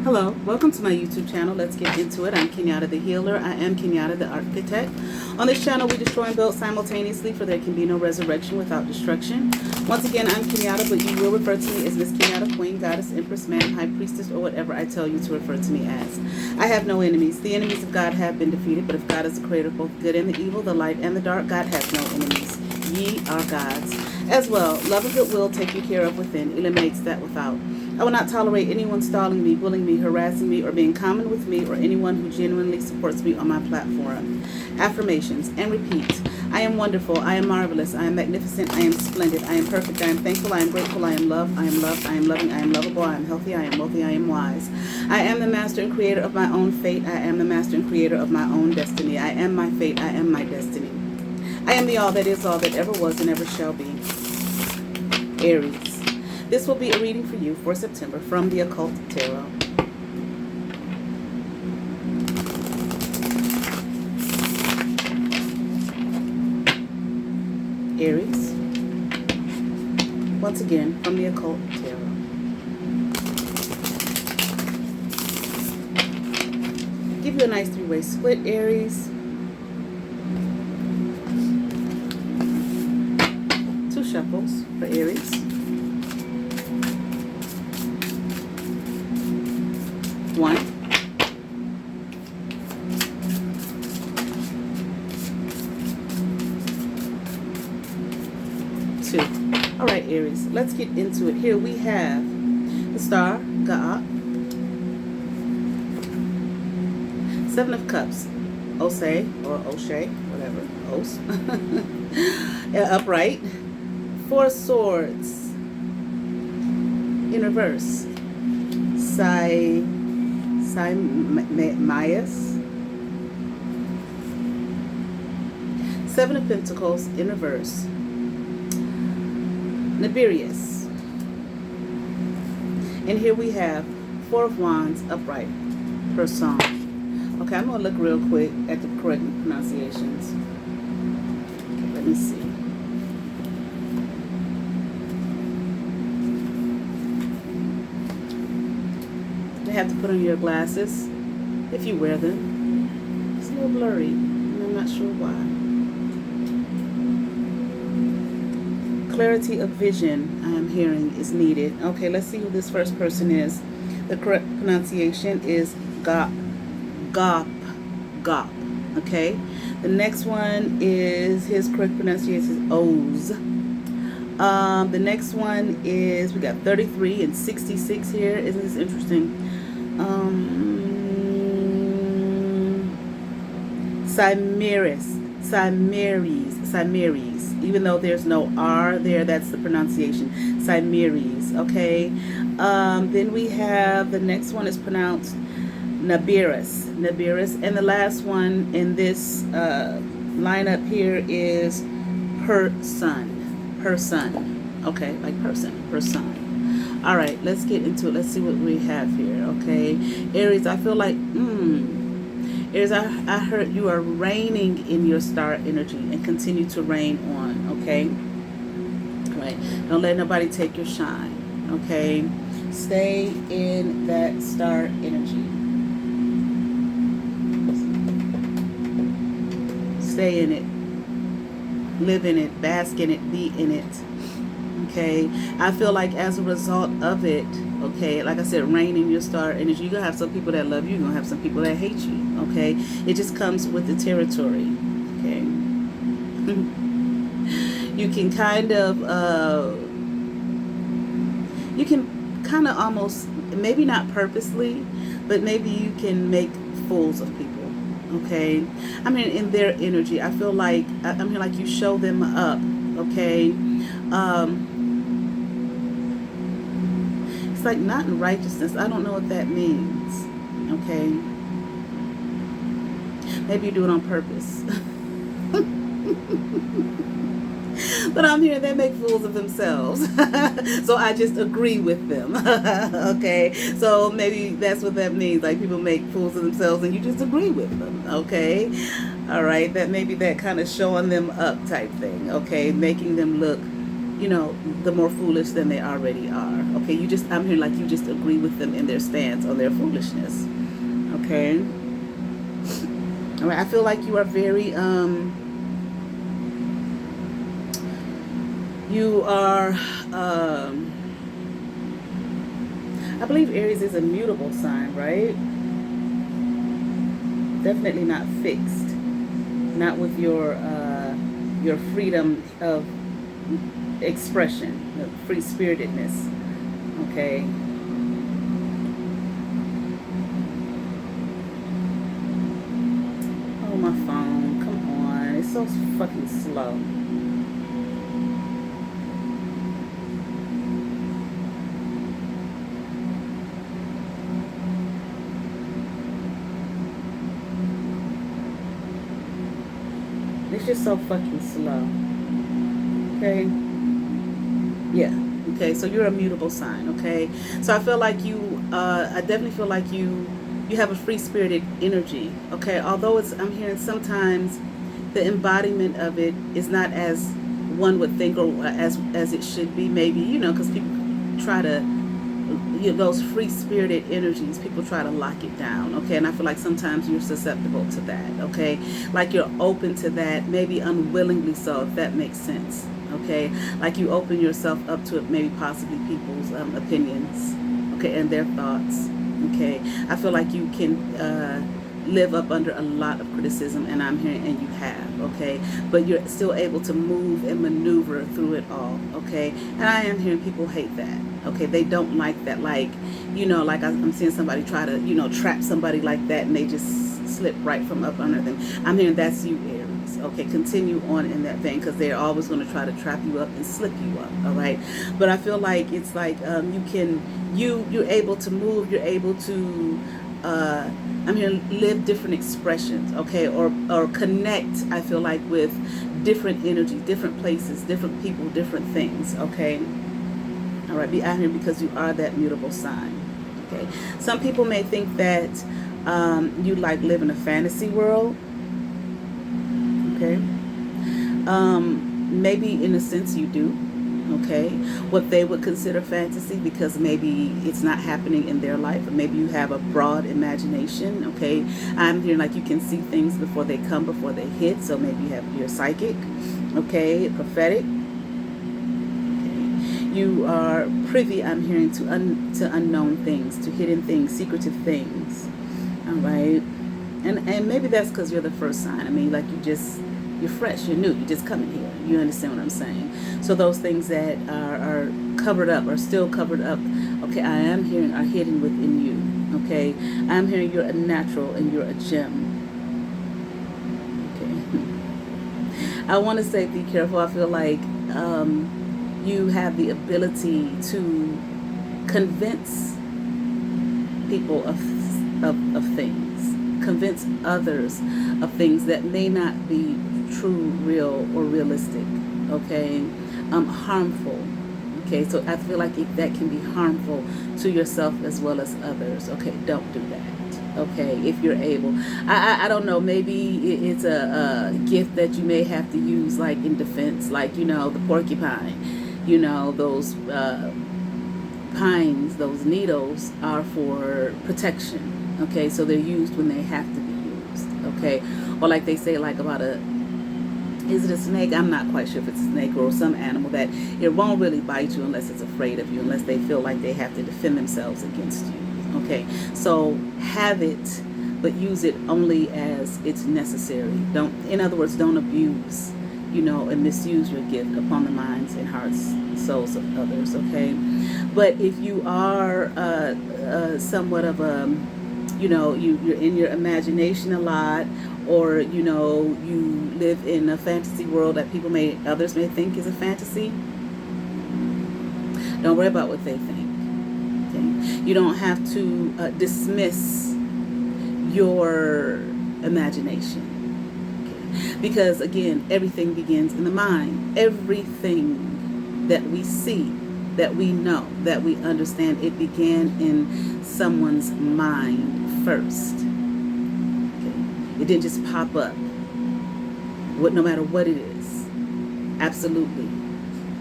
Hello, welcome to my YouTube channel. Let's get into it. I'm Kenyatta the Healer. I am Kenyatta the ArtKitech. On this channel, we destroy and build simultaneously, for there can be no resurrection without destruction. Once again, I'm Kenyatta, but you will refer to me as Miss Kenyatta, Queen, Goddess, Empress, Man, High Priestess, or whatever I tell you to refer to me as. I have no enemies. The enemies of God have been defeated, but if God is the creator of both good and the evil, the light and the dark, God has no enemies. Ye are gods. As well, love and goodwill taken care of within eliminates that without. I will not tolerate anyone stalling me, bullying me, harassing me, or being common with me, or anyone who genuinely supports me on my platform. Affirmations, and repeat. I am wonderful. I am marvelous. I am magnificent. I am splendid. I am perfect. I am thankful. I am grateful. I am loved. I am loved. I am loving. I am lovable. I am healthy. I am wealthy. I am wise. I am the master and creator of my own fate. I am the master and creator of my own destiny. I am my fate. I am my destiny. I am the all that is, all that ever was, and ever shall be. Aries. This will be a reading for you for September from the Occult Tarot. Aries. Once again, from the Occult Tarot. Give you a nice three-way split, Aries. Two shuffles for Aries. One, two. All right, Aries, let's get into it. Here we have the Star, Ga'a, Seven of Cups, Osei or Oshay, whatever, Os, upright, Four Swords, in reverse, Myas, Seven of Pentacles in reverse, Nibirius, and here we have Four of Wands upright per song. Okay, I'm going to look real quick at the correct pronunciations. Okay, let me see. Have to put on your glasses if you wear them. It's a little blurry, and I'm not sure why. Clarity of vision, I am hearing, is needed. Okay, let's see who this first person is. The correct pronunciation is Gop. Okay, the next one is, his correct pronunciation is Oz. The next one is, we got 33 and 66 here. Isn't this interesting? Cimeres. Even though there's no R there, that's the pronunciation. Cimeres, okay? Then we have, the next one is pronounced Nibirius. And the last one in this lineup here is person. Okay, like person. All right, let's get into it. Let's see what we have here, okay? Aries, I feel like, Aries, I heard you are reigning in your star energy and continue to reign on, okay? All right, don't let nobody take your shine, okay? Stay in that star energy. Stay in it. Live in it. Bask in it. Be in it. Okay, I feel like as a result of it, okay, like I said, reign in your star energy. You're going to have some people that love you. You're going to have some people that hate you, okay? It just comes with the territory, okay? You can kind of, almost, maybe not purposely, but maybe you can make fools of people, okay? I mean, in their energy, I feel like, like you show them up, okay? It's like not in righteousness. I don't know what that means. Okay. Maybe you do it on purpose. But I'm hearing they make fools of themselves. So I just agree with them. Okay. So maybe that's what that means. Like people make fools of themselves and you just agree with them. Okay. All right. That maybe that kind of showing them up type thing. Okay. Making them look you know, the more foolish than they already are. Okay, I'm hearing like you just agree with them in their stance on their foolishness. Okay. All right, I feel like you are very, you are, I believe Aries is a mutable sign, right? Definitely not fixed. Not with your freedom of expression, free spiritedness. Okay. Oh, my phone. Come on. It's so fucking slow. It's just so fucking slow. Okay. Yeah. Okay. So you're a mutable sign. Okay. So I feel like I definitely feel like you have a free spirited energy. Okay. Although I'm hearing sometimes the embodiment of it is not as one would think or as it should be. Maybe, because people try to, those free spirited energies, people try to lock it down. Okay. And I feel like sometimes you're susceptible to that. Okay. Like you're open to that, maybe unwillingly so, if that makes sense. Okay. Like you open yourself up to it, maybe possibly people's opinions. Okay. And their thoughts. Okay. I feel like you can live up under a lot of criticism, and I'm hearing, and you have, okay, but you're still able to move and maneuver through it all, okay. And I am hearing people hate that, okay. They don't like that, like, like I'm seeing somebody try to, trap somebody like that, and they just slip right from up under them. I'm hearing that's you, Aries. Okay, continue on in that vein, because they're always going to try to trap you up and slip you up, all right. But I feel like it's like you're able to move, you're able to I'm here to live different expressions, okay, or connect, I feel like, with different energies, different places, different people, different things, okay. All right, be out here because you are that mutable sign, okay. Some people may think that you like live in a fantasy world, okay. Maybe in a sense you do. Okay, what they would consider fantasy, because maybe it's not happening in their life, or maybe you have a broad imagination. Okay, I'm hearing like you can see things before they come, before they hit. So maybe you're psychic, okay, prophetic. Okay. You are privy, I'm hearing, to unknown things, to hidden things, secretive things. All right, and maybe that's because you're the first sign. I mean, like you're fresh, you're new, you're just coming here. You understand what I'm saying? So those things that are covered up, are still covered up, okay, I am hearing are hidden within you, okay? I'm hearing you're a natural and you're a gem, okay? I want to say be careful. I feel like you have the ability to convince people of things, convince others of things that may not be true, real, or realistic, okay, harmful, okay. So I feel like that can be harmful to yourself as well as others, okay. Don't do that, okay, if you're able. I don't know, maybe it's a gift that you may have to use, like in defense, like, the porcupine, those pines, those needles are for protection, okay. So they're used when they have to be used, okay. Or like they say, like about is it a snake? I'm not quite sure if it's a snake or some animal that it won't really bite you unless it's afraid of you, unless they feel like they have to defend themselves against you. Okay, so have it, but use it only as it's necessary. In other words, don't abuse, and misuse your gift upon the minds and hearts, souls of others. Okay, but if you are somewhat of a, you're in your imagination a lot, or you live in a fantasy world that others may think is a fantasy, don't worry about what they think, okay? You don't have to dismiss your imagination, okay? Because again, everything begins in the mind. Everything that we see, that we know, that we understand, it began in someone's mind first. It didn't just pop up, no matter what it is. Absolutely.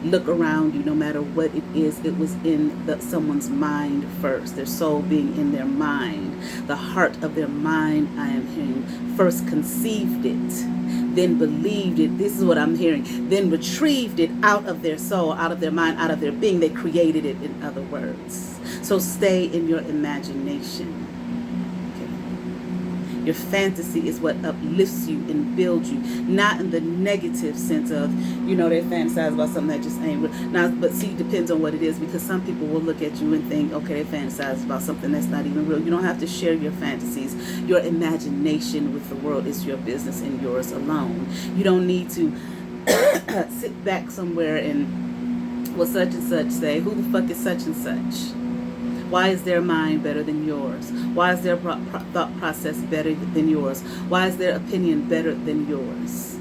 look around you, no matter what it is, it was in someone's mind first, their soul being in their mind, the heart of their mind. I am hearing first conceived it, then believed it. This is what I'm hearing. Then retrieved it out of their soul, out of their mind, out of their being. They created it, in other words. So stay in your imagination. Your fantasy is what uplifts you and builds you, not in the negative sense of, they fantasize about something that just ain't real. Now, but see, it depends on what it is, because some people will look at you and think, okay, they fantasize about something that's not even real. You don't have to share your fantasies. Your imagination with the world is your business and yours alone. You don't need to sit back somewhere and, well, such and such say, who the fuck is such and such? Why is their mind better than yours? Why is their thought process better than yours? Why is their opinion better than yours?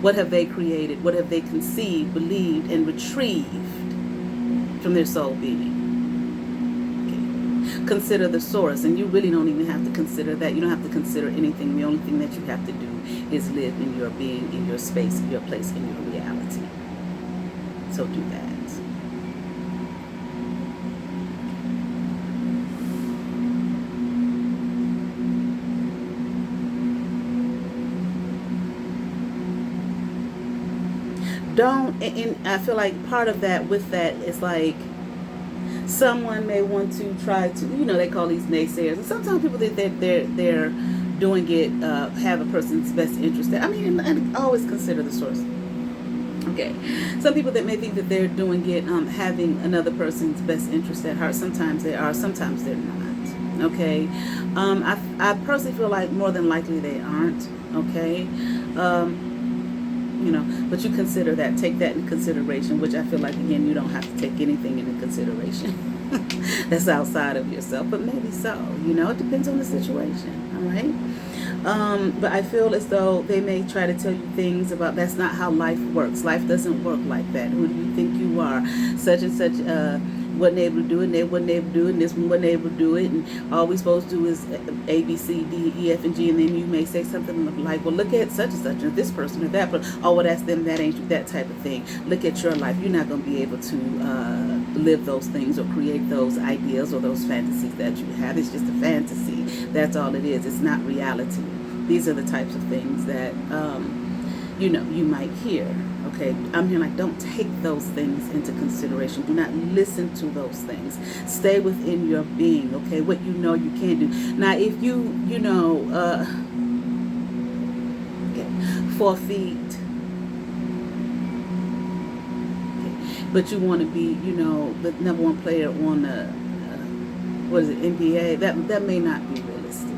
What have they created? What have they conceived, believed, and retrieved from their soul being? Okay. Consider the source, and you really don't even have to consider that. You don't have to consider anything. The only thing that you have to do is live in your being, in your space, in your place, in your reality. So do that. And I feel like part of that with that is like someone may want to try to, they call these naysayers, and sometimes people think that they're doing it, have a person's best interest. And always consider the source. Okay, some people that may think that they're doing it, having another person's best interest at heart. Sometimes they are, sometimes they're not. Okay, I personally feel like more than likely they aren't. Okay. But you consider that, take that in consideration, which I feel like, again, you don't have to take anything into consideration that's outside of yourself, but maybe so, it depends on the situation, all right? But I feel as though they may try to tell you things about, that's not how life works. Life doesn't work like that. Who do you think you are? Such and such, wasn't able to do it, and they wasn't able to do it, and this one wasn't able to do it, and all we supposed to do is A, B, C, D, E, F, and G, and then you may say something like, well, look at such and such, or this person, or that person, oh, well, that's them, that ain't you, that type of thing. Look at your life. You're not going to be able to live those things or create those ideas or those fantasies that you have. It's just a fantasy. That's all it is. It's not reality. These are the types of things that, you might hear. Okay, I'm here like, don't take those things into consideration. Do not listen to those things. Stay within your being, okay? What you know you can do. Now, if you 4 feet, okay, but you want to be, the number one player on the, NBA, that may not be realistic.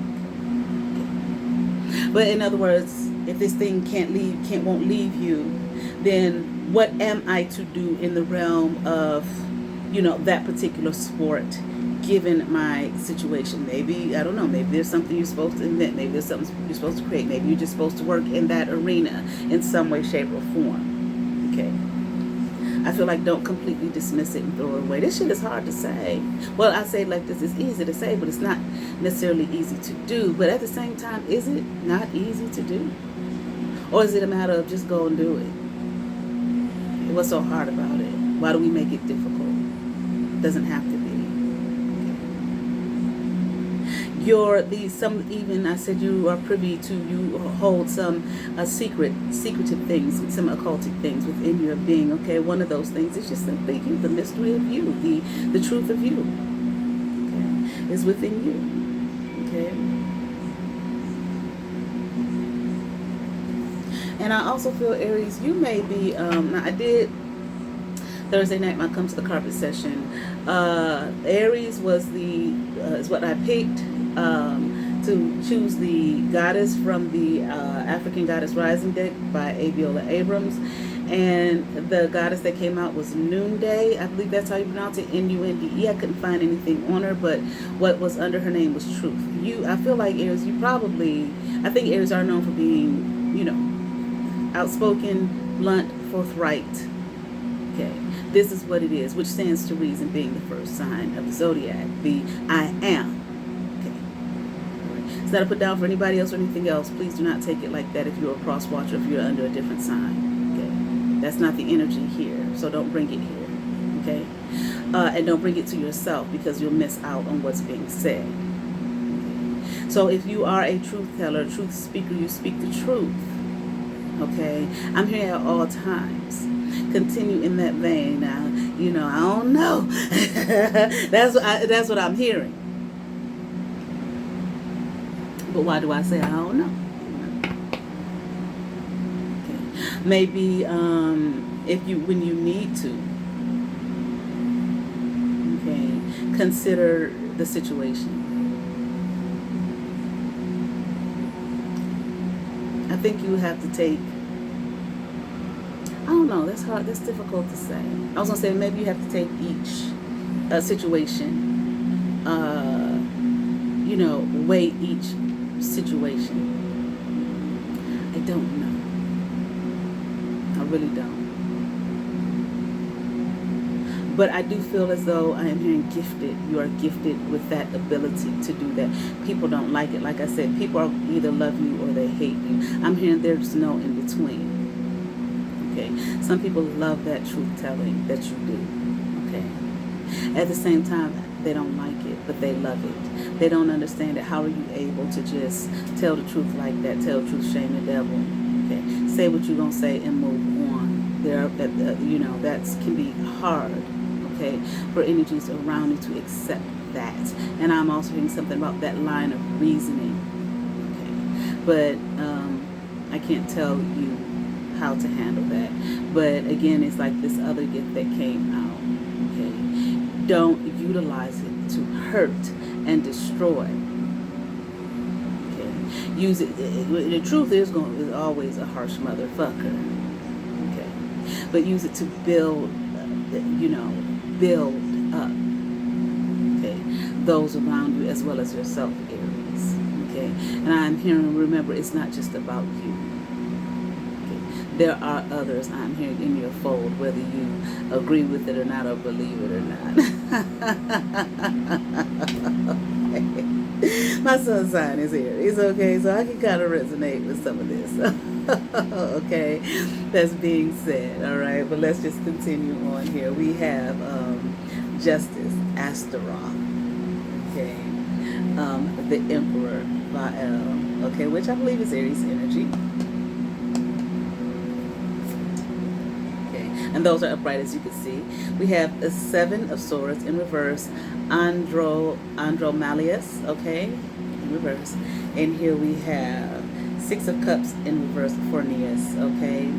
Okay. But in other words, if this thing won't leave you, then what am I to do in the realm of, that particular sport, given my situation? Maybe, I don't know, maybe there's something you're supposed to invent. Maybe there's something you're supposed to create. Maybe you're just supposed to work in that arena in some way, shape, or form. Okay. I feel like don't completely dismiss it and throw it away. This shit is hard to say. Well, I say it like this. It's easy to say, but it's not necessarily easy to do. But at the same time, is it not easy to do? Or is it a matter of just go and do it? What's so hard about it? Why do we make it difficult? It doesn't have to be. Even I said you are privy to, you hold some secretive things, some occultic things within your being. Okay, one of those things is just simply you, the mystery of you, the truth of you. Okay, is within you. Okay. And I also feel, Aries, you may be, now I did, Thursday night when I come to the carpet session, Aries was is what I picked to choose the goddess from the African Goddess Rising deck by Aviola Abrams. And the goddess that came out was Noonday. I believe that's how you pronounce it, N-U-N-D-E. I couldn't find anything on her, but what was under her name was Truth. I feel like Aries, I think Aries are known for being, outspoken, blunt, forthright. Okay, this is what it is, which stands to reason, being the first sign of the zodiac, the I am. Okay, it's not a put down for anybody else or anything else. Please do not take it like that if you're a cross watcher, if you're under a different sign. That's not the energy here. So don't bring it here. Okay? And don't bring it to yourself, because you'll miss out on what's being said. Okay? So if you are a truth teller, truth speaker, you speak the truth. Okay? I'm here at all times. Continue in that vein. Now, you know, I don't know. That's what I'm hearing. But why do I say I don't know? Okay. Maybe when you need to, okay, consider the situation. I think you have to take, I don't know, that's hard, that's difficult to say. I was going to say maybe you have to take each situation, you know, weigh each situation. I don't know. I really don't. But I do feel as though I am hearing gifted. You are gifted with that ability to do that. People don't like it. Like I said, people either love you or they hate you. I'm hearing there's no in between. Okay. Some people love that truth telling that you do. Okay. At the same time, they don't like it, but they love it. They don't understand it. How are you able to just tell the truth like that? Tell the truth, shame the devil. Okay. Say what you're gonna say and move on. You know, that can be hard. Okay, for energies around you to accept that. And I'm also hearing something about that line of reasoning. Okay, but I can't tell you how to handle that. But again, it's like this other gift that came out. Okay, don't utilize it to hurt and destroy. Okay, use it. The truth is always a harsh motherfucker. Okay, but use it to build. You know, build up, okay, those around you as well as yourself, Aries, okay? And I'm hearing, remember, it's not just about you, okay? There are others I'm hearing in your fold, whether you agree with it or not, or believe it or not. Okay. My sun sign is Aries, okay? So I can kind of resonate with some of this. Okay, that's being said, all right, but let's just continue on here. We have Justice, Astaroth, okay, the Emperor, Baal, okay, which I believe is Aries energy. Okay, and those are upright, as you can see. We have the Seven of Swords in reverse, Andromalius, okay, in reverse, and here we have Six of Cups in reverse, Fornius, okay?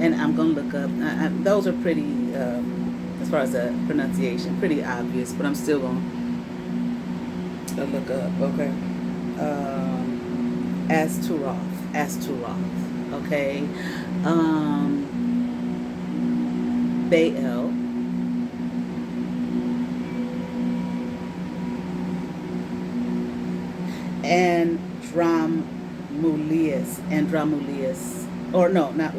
And I'm going to look up, those are pretty, as far as the pronunciation, pretty obvious, but I'm still going to look up, okay? Astaroth, okay? Baal, and Andromalius, or no, not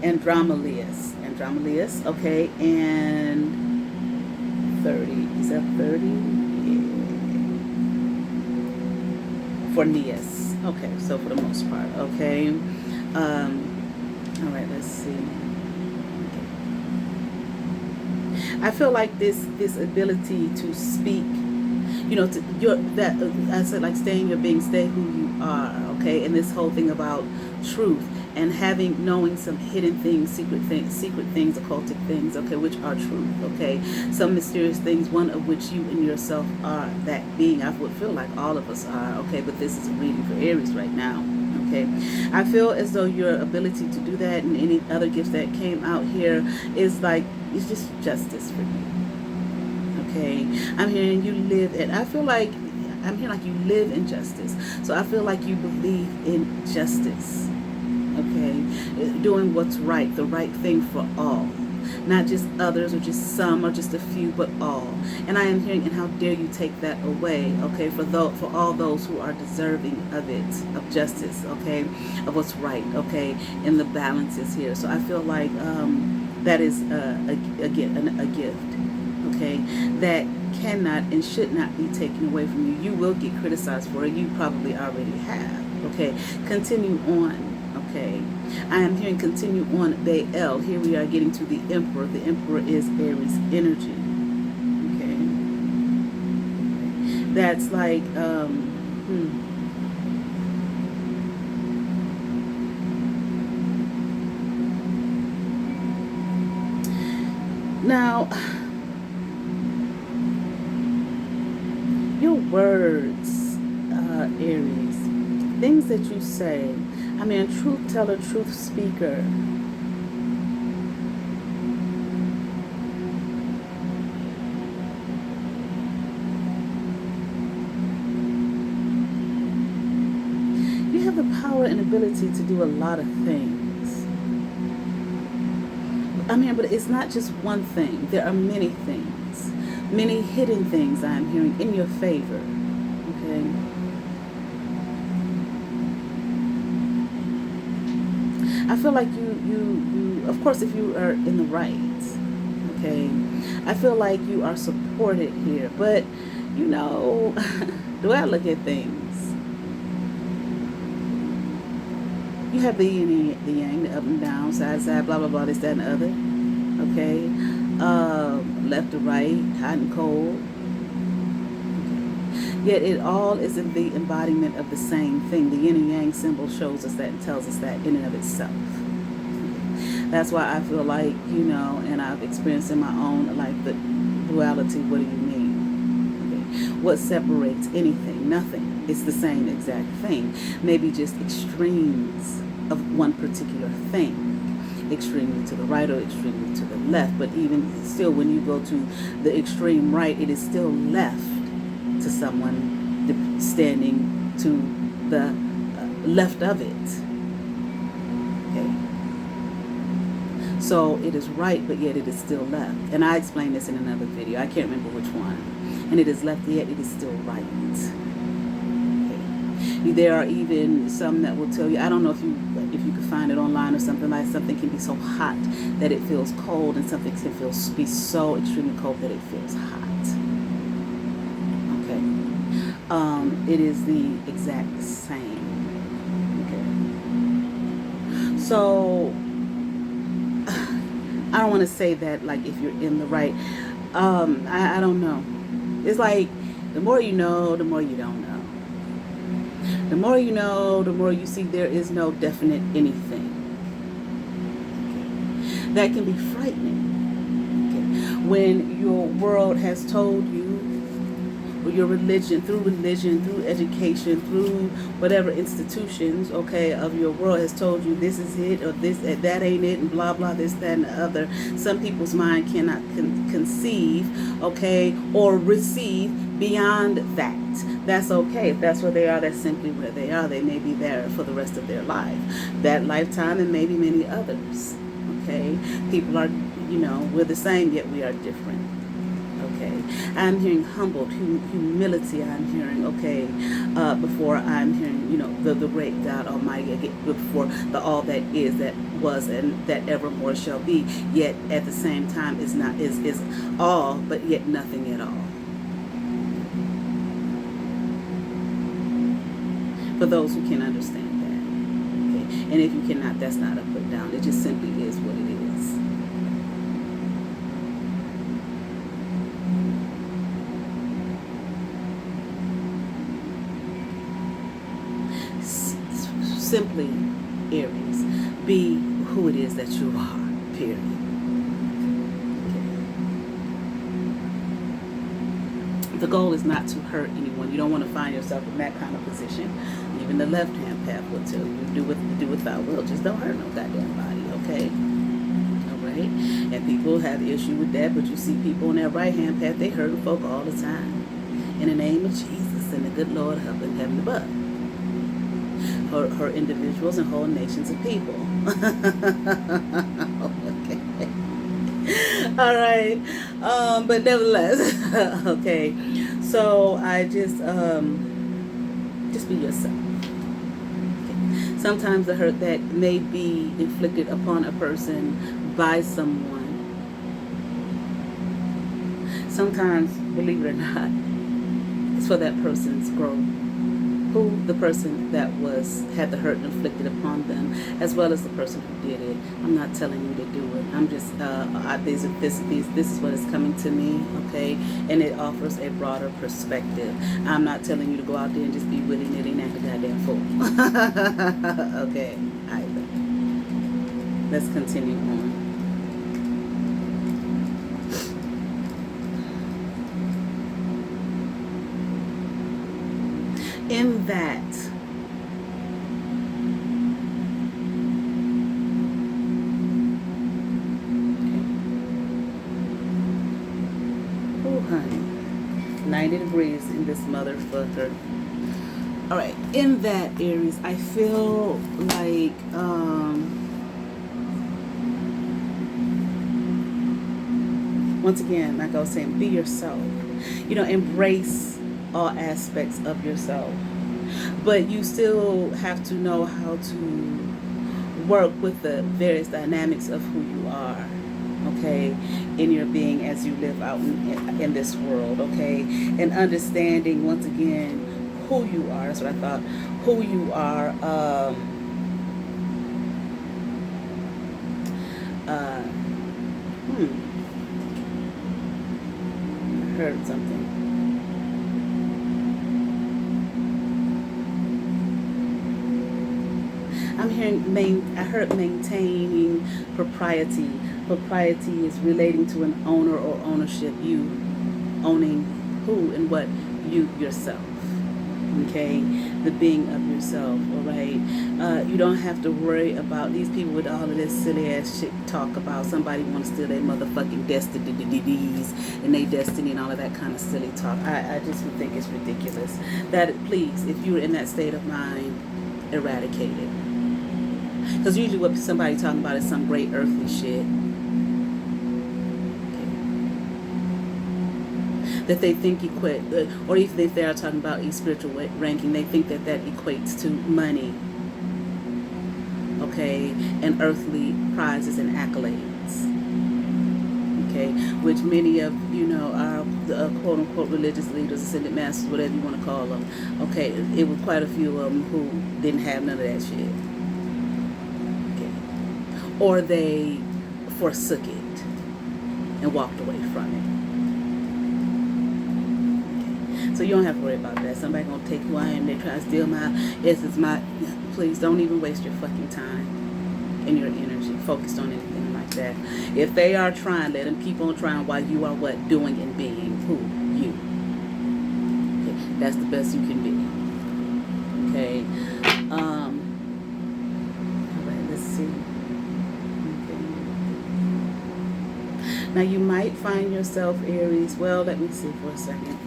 Andromalius, okay, and 30, is that 30? Yeah. Fornius, okay, so for the most part, okay, all right, let's see. Okay. I feel like this ability to speak, you know, I said, like, stay in your being, stay who you are, okay? And this whole thing about truth and knowing some hidden things, secret things, occultic things, okay, which are truth, okay? Some mysterious things, one of which you and yourself are that being. I would feel like all of us are, okay? But this is a reading for Aries right now, okay? I feel as though your ability to do that and any other gifts that came out here is like, it's just justice for you. Okay, I'm hearing you live, and I feel like I'm hearing like you live in justice. So I feel like you believe in justice. Okay, doing what's right, the right thing for all, not just others or just some or just a few, but all. And I am hearing, and how dare you take that away? Okay, for all those who are deserving of it, of justice. Okay, of what's right. Okay, and the balance is here. So I feel like that is a gift. Okay, that cannot and should not be taken away from you. You will get criticized for it. You probably already have. Okay, continue on. Okay. I am hearing continue on Baal. Here we are getting to the Emperor. The Emperor is Aries energy. Okay. That's like, Now, your words, Aries, things that you say, I mean, a truth teller, truth speaker. You have the power and ability to do a lot of things. I mean, but it's not just one thing. There are many things, many hidden things I'm hearing in your favor. Okay. I feel like you, of course, if you are in the right, okay, I feel like you are supported here. But, you know, the way I look at things, you have the yin and the yang, the up and down, side to side, blah, blah, blah, this, that, and the other. Okay. Left to right, hot and cold. Okay. Yet it all is in the embodiment of the same thing. The yin and yang symbol shows us that and tells us that in and of itself. That's why I feel like, you know, and I've experienced in my own life the duality. What do you mean? Okay. What separates anything? Nothing. It's the same exact thing. Maybe just extremes of one particular thing. Extremely to the right or extremely to the left. But even still, when you go to the extreme right, it is still left to someone standing to the left of it. Okay. So it is right, but yet it is still left. And I explained this in another video. I can't remember which one. And it is left, yet it is still right. Okay. There are even some that will tell you, I don't know if you could find it online or something, like something can be so hot that it feels cold, and something can be so extremely cold that it feels hot. Okay. It is the exact same. Okay. So I don't want to say that like if you're in the right. I don't know. It's like the more you know, the more you don't know. The more you know, the more you see there is no definite anything. Okay. That can be frightening. Okay. When your world has told you, or your religion, through education, through whatever institutions, okay, of your world has told you this is it, or this, that ain't it, and blah, blah, this, that, and the other. Some people's mind cannot conceive, okay, or receive beyond that. That's okay. If that's where they are, that's simply where they are. They may be there for the rest of their life, that lifetime, and maybe many others. Okay, people are, you know, we're the same, yet we are different. Okay, I'm hearing humbled, humility. I'm hearing, okay, before I'm hearing, you know, the great God Almighty, before the all that is, that was, and that evermore shall be. Yet at the same time, is all, but yet nothing at all. For those who can understand that, okay, and if you cannot, that's not a put down. It just simply is what it is. Simply, Aries, be who it is that you are, period. Okay. The goal is not to hurt anyone. You don't want to find yourself in that kind of position. Even the left-hand path will tell you, do with thy will. Just don't hurt no goddamn body, okay? All right? And people have issue with that, but you see people on that right-hand path, they hurt folk all the time. In the name of Jesus and the good Lord helping heaven above. Her individuals and whole nations of people. Okay. All right. But nevertheless, okay. So I just be yourself. Okay. Sometimes the hurt that may be inflicted upon a person by someone, sometimes, believe it or not, it's for that person's growth. who the person that had the hurt inflicted upon them, as well as the person who did it. I'm not telling you to do it. I'm just this is what is coming to me, okay? And it offers a broader perspective. I'm not telling you to go out there and just be willy-nilly and act a goddamn fool. Okay, either. Let's continue on. In that, oh honey, 90 degrees in this motherfucker. All right, in that, Aries, I feel like once again, like I was saying, be yourself. You know, embrace all aspects of yourself, but you still have to know how to work with the various dynamics of who you are, okay, in your being as you live out in this world, okay, and understanding once again who you are. That's what I thought. Who you are. I heard something. I'm hearing, I heard maintaining propriety. Propriety is relating to an owner or ownership. You owning who and what? You yourself. Okay? The being of yourself, all right? You don't have to worry about these people with all of this silly ass shit talk about somebody want to steal their motherfucking destinies and their destiny and all of that kind of silly talk. I just would think it's ridiculous. That, please, if you're in that state of mind, eradicate it. Because usually what somebody talking about is some great earthly shit. Okay. That they think equate, or even if they are talking about a spiritual ranking, they think that that equates to money. Okay. And earthly prizes and accolades. Okay. Which many of, you know, our quote unquote religious leaders, ascended masters, whatever you want to call them. Okay. It was quite a few of them who didn't have none of that shit. Or they forsook it and walked away from it. Okay. So you don't have to worry about that. Somebody gonna take who I am. They try to steal my essence. Please don't even waste your fucking time and your energy focused on anything like that. If they are trying, let them keep on trying while you are what? Doing and being who? You. Okay. That's the best you can be. Okay. All right. Let's see. Now you might find yourself, Aries, well, let me see for a second.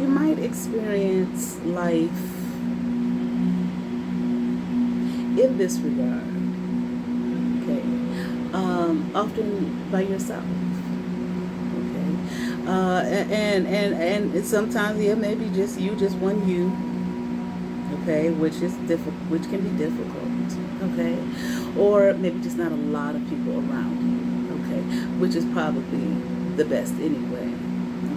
You might experience life in this regard. Often by yourself, okay, and sometimes maybe just you, just one you, okay, which is which can be difficult, okay, or maybe just not a lot of people around you, okay, which is probably the best anyway,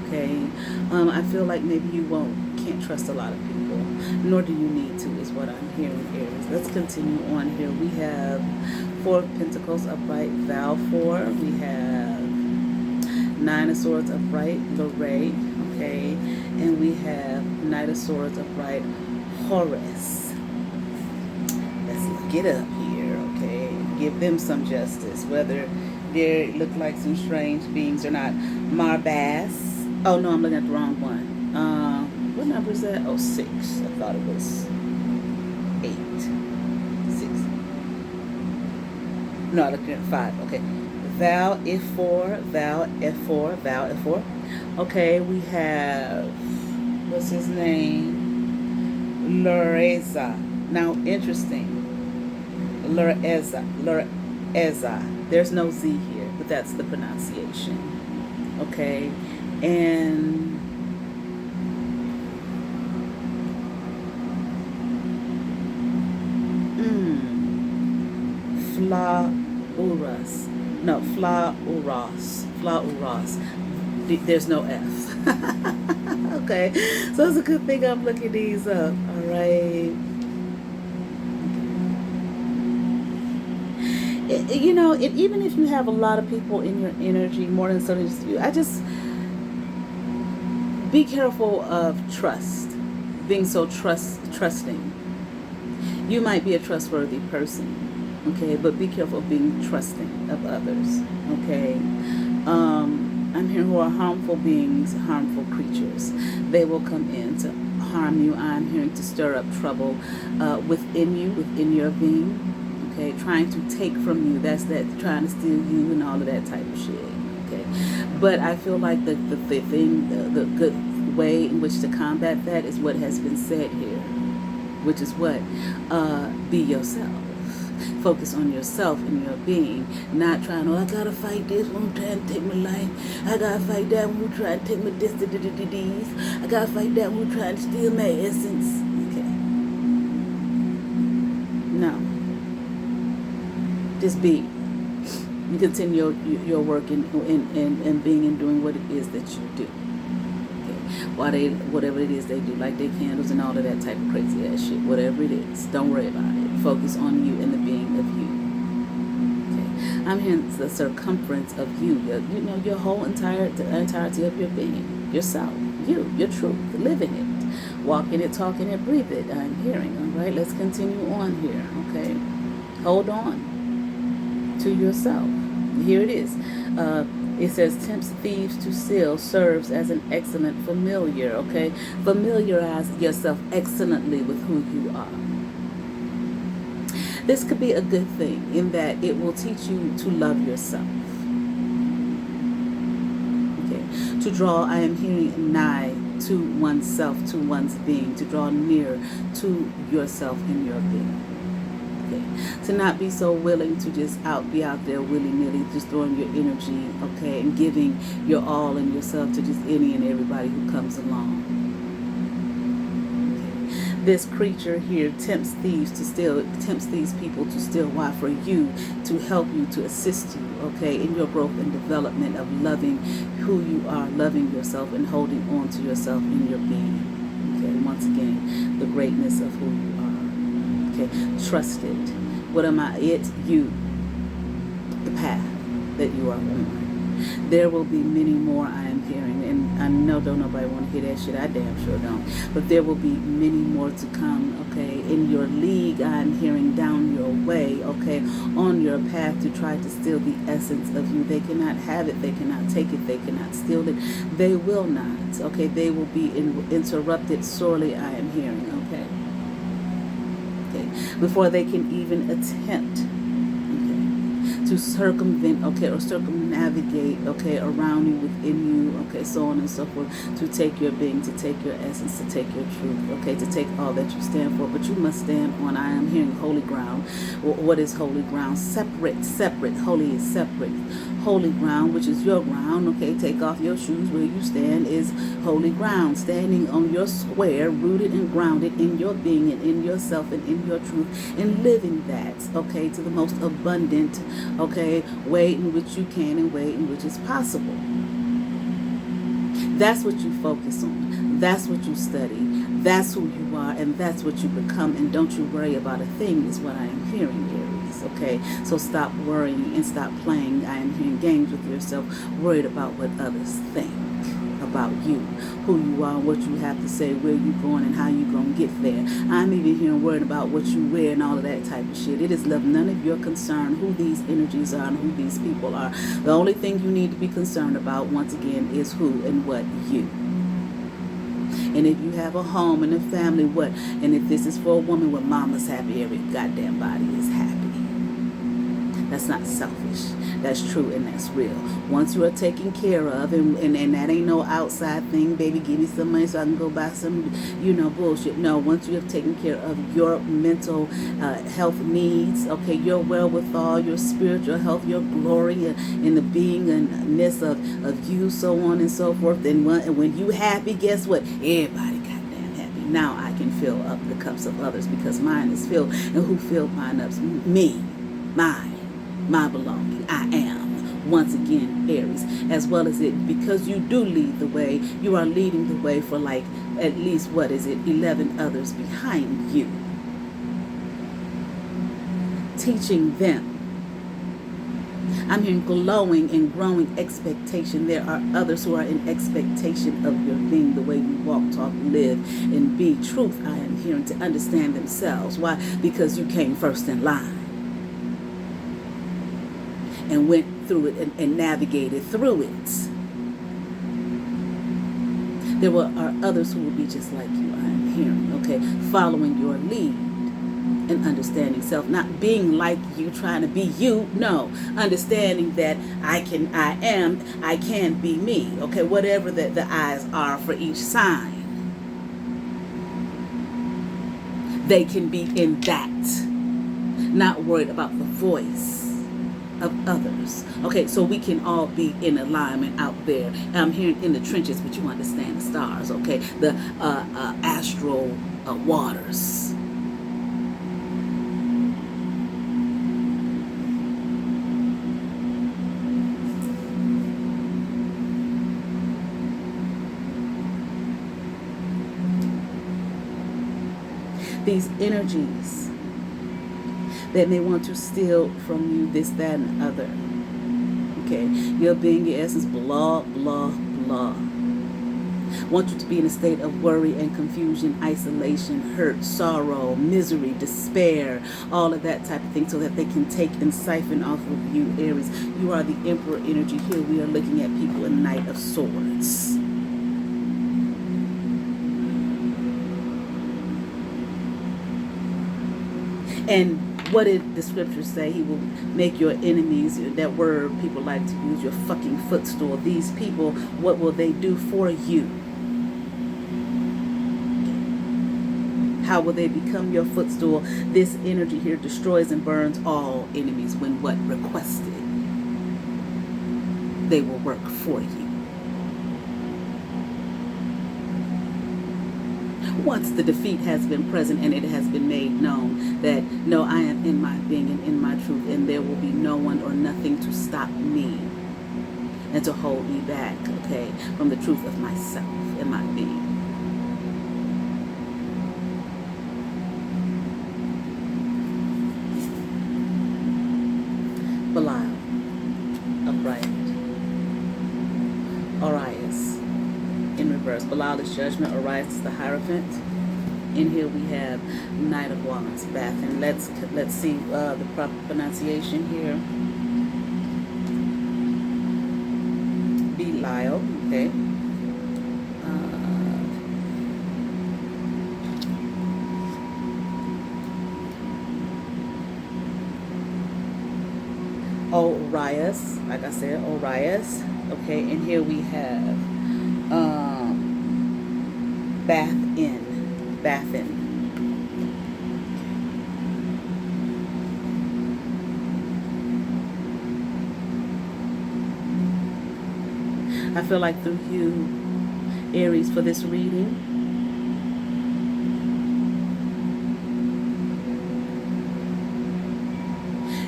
okay. I feel like maybe you can't trust a lot of people, nor do you need to, is what I'm hearing, Aries. Let's continue on here. We have 4 of Pentacles upright, Val 4. We have 9 of Swords upright, Lorraine, okay. And we have Knight of Swords upright, Horus. Let's get up here, okay. Give them some justice, whether they look like some strange beings or not. Marbas. Oh, no, I'm looking at the wrong one. What number is that? Oh, 6. I thought it was 8. 6. No, I'm looking at 5. Okay. Val F4, Val F4, Val F4. Okay, we have, what's his name? Loreza. Now, interesting. Loreza. There's no Z here, but that's the pronunciation. Okay, and Flauros. No, Flauros. Flauros. There's no F. Okay, so it's a good thing I'm looking these up. All right. Even if you have a lot of people in your energy, more than so just you, I just be careful of trust, being so trusting. You might be a trustworthy person, okay, but be careful of being trusting of others, okay. I'm hearing who are harmful beings, harmful creatures. They will come in to harm you. I'm hearing to stir up trouble within you, within your being. Okay, trying to take from you. That's that, trying to steal you and all of that type of shit. Okay, but I feel like the good way in which to combat that is what has been said here, which is what be yourself. Focus on yourself and your being, not trying. Oh, I gotta fight this one trying to take my life. I gotta fight that one who trying to take my disease. I gotta fight that one who trying to steal my essence. Okay, no. Just be. You continue your work in being and doing what it is that you do. Okay. Whatever it is they do, like their candles and all of that type of crazy ass shit. Whatever it is, don't worry about it. Focus on you and the being of you. Okay. I'm hearing the circumference of you. Your whole entirety of your being, yourself, your truth, living it, walking it, talking it, breathe it. I'm hearing. All right. Let's continue on here. Okay. Hold on to yourself. Here it is. It says, tempts thieves to steal, serves as an excellent familiar. Okay, familiarize yourself excellently with who you are. This could be a good thing in that it will teach you to love yourself. Okay, to draw. I am hearing nigh to oneself, to one's being, to draw near to yourself and your being. Okay. To not be so willing to just be out there willy-nilly, just throwing your energy, okay, and giving your all and yourself to just any and everybody who comes along. Okay. This creature here tempts thieves to steal, tempts these people to steal. Why? For you, to help you, to assist you, okay, in your growth and development of loving who you are, loving yourself and holding on to yourself in your being. Okay, once again, the greatness of who you are. Okay, trust it. What am I? It, you, the path that you are on. There will be many more, I am hearing, and I know don't nobody want to hear that shit. I damn sure don't. But there will be many more to come. Okay, in your league, I am hearing down your way. Okay, on your path to try to steal the essence of you. They cannot have it. They cannot take it. They cannot steal it. They will not. Okay, they will be interrupted sorely. I am hearing. Okay. Before they can even attempt, okay, to circumvent, okay, or circumnavigate, okay, around you, within you, okay, so on and so forth, to take your being, to take your essence, to take your truth, okay, to take all that you stand for. But you must stand on, I am hearing holy ground. What is holy ground? Separate, holy is separate. Holy ground, which is your ground, okay, take off your shoes. Where you stand is holy ground. Standing on your square, rooted and grounded in your being and in yourself and in your truth, and living that, okay, to the most abundant, okay, way in which you can and way in which is possible. That's what you focus on. That's what you study. That's who you are, and that's what you become. And don't you worry about a thing, is what I am hearing, Aries. Okay, so stop worrying and stop playing. I am hearing games with yourself, worried about what others think about you, who you are, what you have to say, where you going, and how you gonna get there. I'm even hearing worried about what you wear and all of that type of shit. It is none of your concern who these energies are and who these people are. The only thing you need to be concerned about, once again, is who and what you. And if you have a home and a family, what? And if this is for a woman, when mama's happy, every goddamn body is happy. That's not selfish. That's true and that's real. Once you are taken care of, and that ain't no outside thing, baby, give me some money so I can go buy some, bullshit. No, once you have taken care of your mental health needs, okay, your wherewithal, your spiritual health, your glory, and the beingness of you, so on and so forth. And when you happy, guess what? Everybody goddamn happy. Now I can fill up the cups of others because mine is filled. And who filled mine up? Me. Mine. my belonging. I am, once again, Aries. As well as it, because you do lead the way, you are leading the way for like at least, 11 others behind you. Teaching them. I'm hearing glowing and growing expectation. There are others who are in expectation of your being, the way you walk, talk, live, and be. Truth, I am hearing, to understand themselves. Why? Because you came first in line and went through it and navigated through it. There are others who will be just like you, I am hearing, okay? Following your lead and understanding self, not being like you, trying to be you. No, understanding that I can be me. Okay, whatever the eyes are for each sign, they can be in that. Not worried about the voice of others. Okay, so we can all be in alignment out there. I'm hearing in the trenches, but you understand the stars. Okay, the astral waters. These energies that may want to steal from you this, that, and other. Okay, your being, your essence, blah, blah, blah. Want you to be in a state of worry and confusion, isolation, hurt, sorrow, misery, despair, all of that type of thing, so that they can take and siphon off of you, Aries. You are the Emperor energy. Here we are looking at people in Knight of Swords. And what did the scriptures say? He will make your enemies, that word people like to use, your fucking footstool. These people, what will they do for you? How will they become your footstool? This energy here destroys and burns all enemies when what requested. They will work for you. Once the defeat has been present and it has been made known that, no, I am in my being and in my truth, and there will be no one or nothing to stop me and to hold me back, okay, from the truth of myself and my being. Belial, upright. Aries, in reverse. Belial is judgment. Aries is the Hierophant. In here we have Knight of Wands, Bath. And let's see the proper pronunciation here. Belial, okay. Aries, like I said, Aries. Okay, and here we have Bathin. I feel like through you, Aries, for this reading,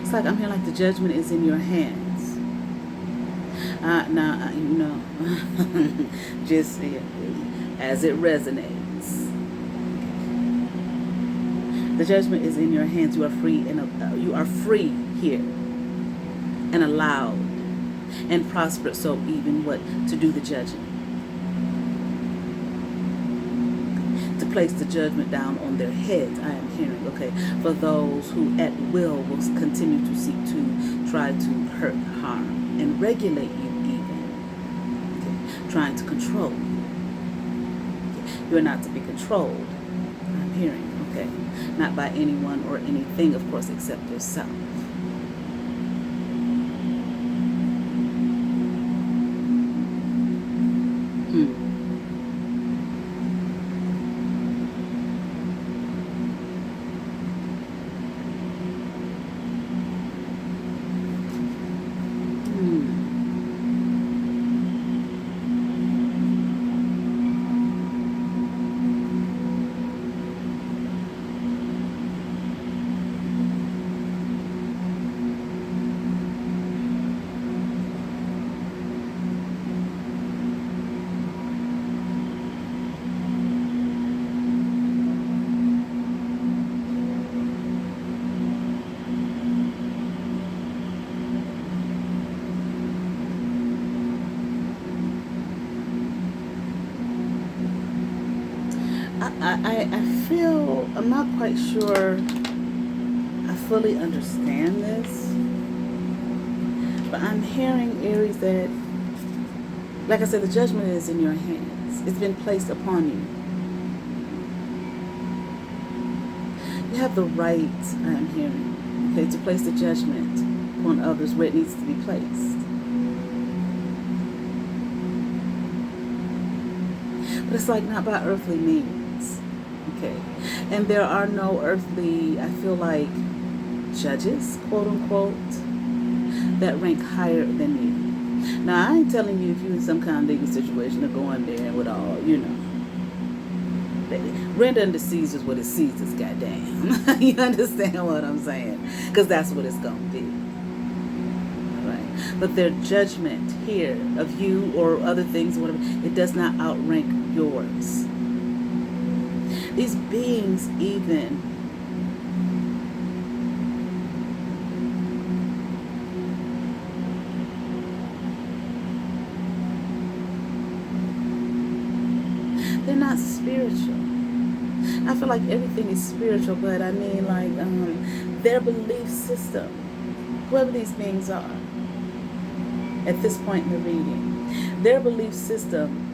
it's like I'm hearing like the judgment is in your hands. Now, you know, just as it resonates. The judgment is in your hands. You are free, and you are free here, and allowed, and prosper. So even what to do the judging, to place the judgment down on their heads. I am hearing, okay, for those who at will continue to seek to try to hurt, harm, and regulate you, even, okay, trying to control you. Okay. You are not to be controlled. I'm hearing. Okay, not by anyone or anything, of course, except yourself. I feel, I'm not quite sure I fully understand this, but I'm hearing, Aries, that, like I said, the judgment is in your hands. It's been placed upon you. You have the right, I'm hearing, okay, to place the judgment upon others where it needs to be placed. But it's like not by earthly means, okay? And there are no earthly, I feel like, judges, quote unquote, that rank higher than you. Now, I ain't telling you if you're in some kind of legal situation to go in there with all, you know. Render unto Caesar's what is Caesar's, goddamn. You understand what I'm saying? Because that's what it's going to be. Right? But their judgment here of you or other things, or whatever, it does not outrank yours. These beings even they're not spiritual. I feel like everything is spiritual, but I mean like their belief system, whoever these beings are at this point in the reading, their belief system,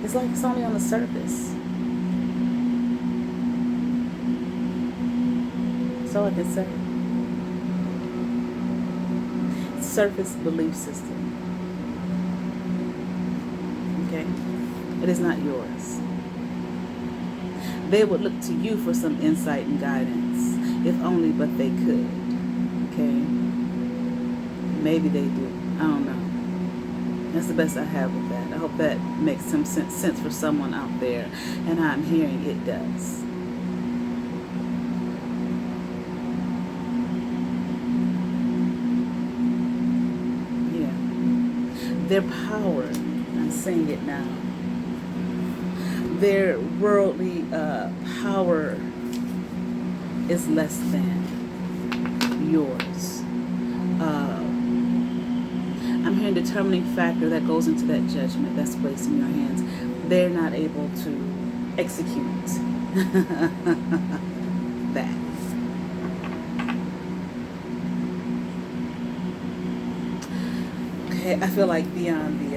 it's like it's only on the surface. That's all I can say. Surface belief system. Okay? It is not yours. They would look to you for some insight and guidance, if only but they could. Okay? Maybe they do. I don't know. That's the best I have with that. I hope that makes some sense for someone out there. And I'm hearing it does. Yeah. Their power, I'm saying it now, their worldly power is less than yours. I'm hearing determining factor that goes into that judgment that's placed in your hands. They're not able to execute that. Okay, I feel like beyond the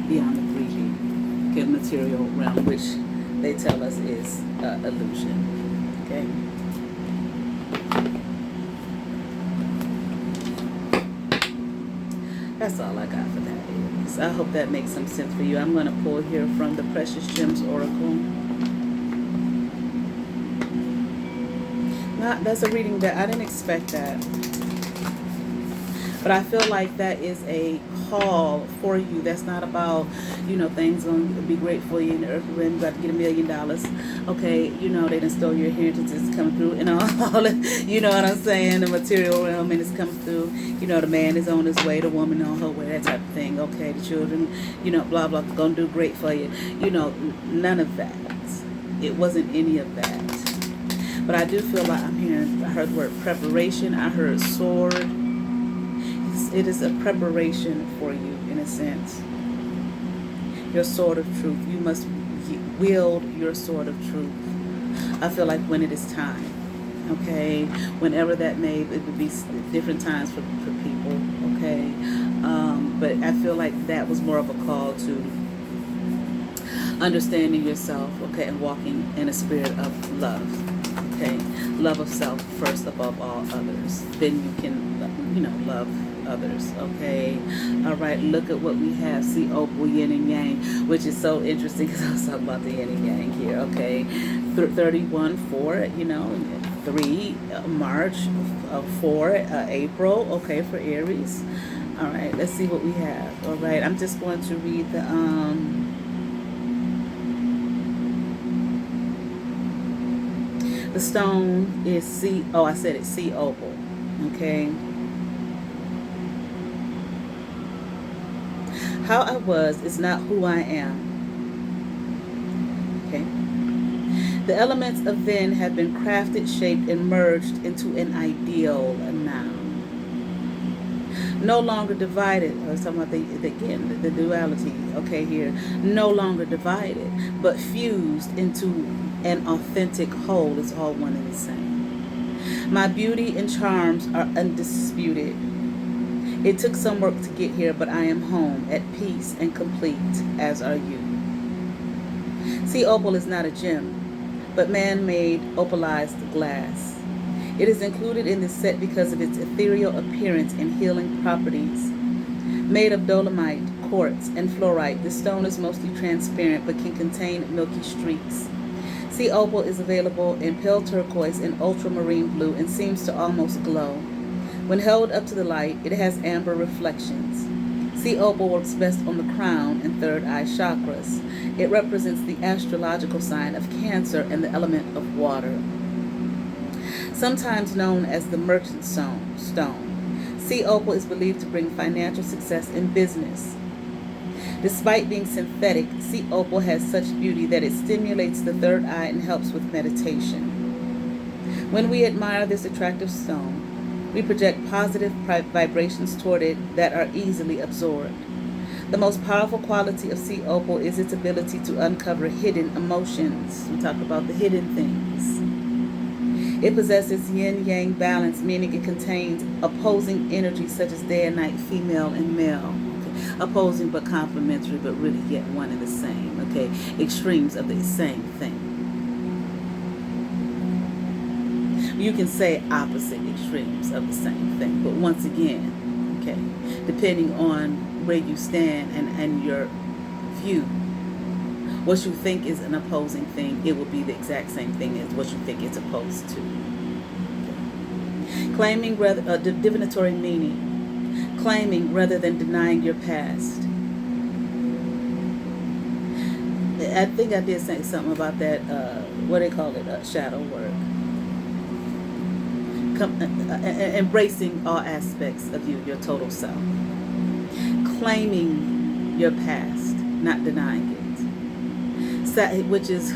3D, okay, material realm, which they tell us is illusion. Okay. That's all I got for that, Aries. I hope that makes some sense for you. I'm going to pull here from the Precious Gems Oracle. That's a reading that I didn't expect that. But I feel like that is a call for you. That's not about, you know, things going to be great for you in the earth realm. You got to get $1 million. Okay, you know, they done stole your inheritance. It's coming through and all. You know what I'm saying? The material realm, and it's coming through. You know, the man is on his way, the woman on her way, that type of thing. Okay, the children, you know, blah, blah, going to do great for you. You know, none of that. It wasn't any of that. But I do feel like I heard the word preparation. I heard sword. It is a preparation for you, in a sense. Your sword of truth. You must wield your sword of truth. I feel like when it is time. Okay? Whenever that may, it would be different times for people. Okay? But I feel like that was more of a call to understanding yourself, okay, and walking in a spirit of love. Okay? Love of self first above all others. Then you can, you know, love others. Okay, all right, look at what we have. See opal, yin and yang, which is so interesting because I was talking about the yin and yang here. Okay, 31/4, you know, 3 March, 4 April. Okay, for Aries. All right, let's see what we have. All right, I'm just going to read the stone is sea. Oh, I said it's sea opal. Okay. How I was is not who I am. Okay. The elements of then have been crafted, shaped, and merged into an ideal now. No longer divided. I was talking about the duality, okay, here. No longer divided, but fused into an authentic whole. It's all one and the same. My beauty and charms are undisputed. It took some work to get here, but I am home, at peace and complete, as are you. See, opal is not a gem, but man-made opalized glass. It is included in this set because of its ethereal appearance and healing properties. Made of dolomite, quartz, and fluorite, the stone is mostly transparent but can contain milky streaks. Sea opal is available in pale turquoise and ultramarine blue and seems to almost glow. When held up to the light, it has amber reflections. Sea opal works best on the crown and third eye chakras. It represents the astrological sign of Cancer and the element of water. Sometimes known as the merchant stone, sea opal is believed to bring financial success in business. Despite being synthetic, sea opal has such beauty that it stimulates the third eye and helps with meditation. When we admire this attractive stone, we project positive vibrations toward it that are easily absorbed. The most powerful quality of sea opal is its ability to uncover hidden emotions. We talk about the hidden things. It possesses yin-yang balance, meaning it contains opposing energies such as day and night, female and male. Okay. Opposing but complementary, but really yet one and the same. Okay, extremes of the same thing. You can say opposite extremes of the same thing, but once again, okay, depending on where you stand and your view, what you think is an opposing thing, it will be the exact same thing as what you think it's opposed to. Claiming rather divinatory meaning, claiming rather than denying your past. I think I did say something about that. What do they call it? Shadow work. Embracing all aspects of you, your total self. Claiming your past, not denying it. Which is,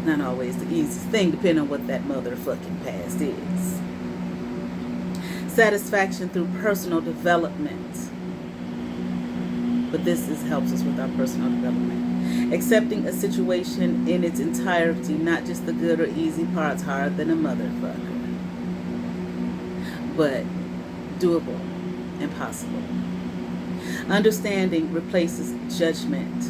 not always the easiest thing, depending on what that motherfucking past is. Satisfaction through personal development. But this helps us with our personal development. Accepting a situation in its entirety, not just the good or easy parts, harder than a motherfucker. But doable and possible. Understanding replaces judgment.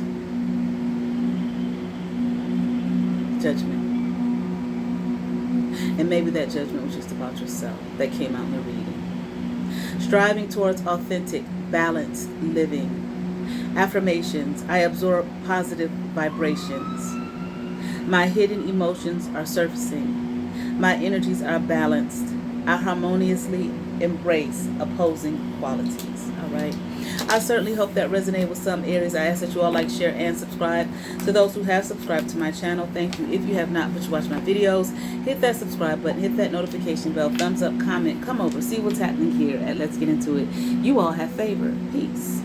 And maybe that judgment was just about yourself. That came out in the reading. Striving towards authentic, balanced living. Affirmations. I absorb positive vibrations. My hidden emotions are surfacing. My energies are balanced. I harmoniously embrace opposing qualities. All right. I certainly hope that resonated with some Aries. I ask that you all like, share, and subscribe. To those who have subscribed to my channel, thank you. If you have not, but you watch my videos, hit that subscribe button, hit that notification bell, thumbs up, comment, come over, see what's happening here at Let's Get Into It. You all have favor. Peace.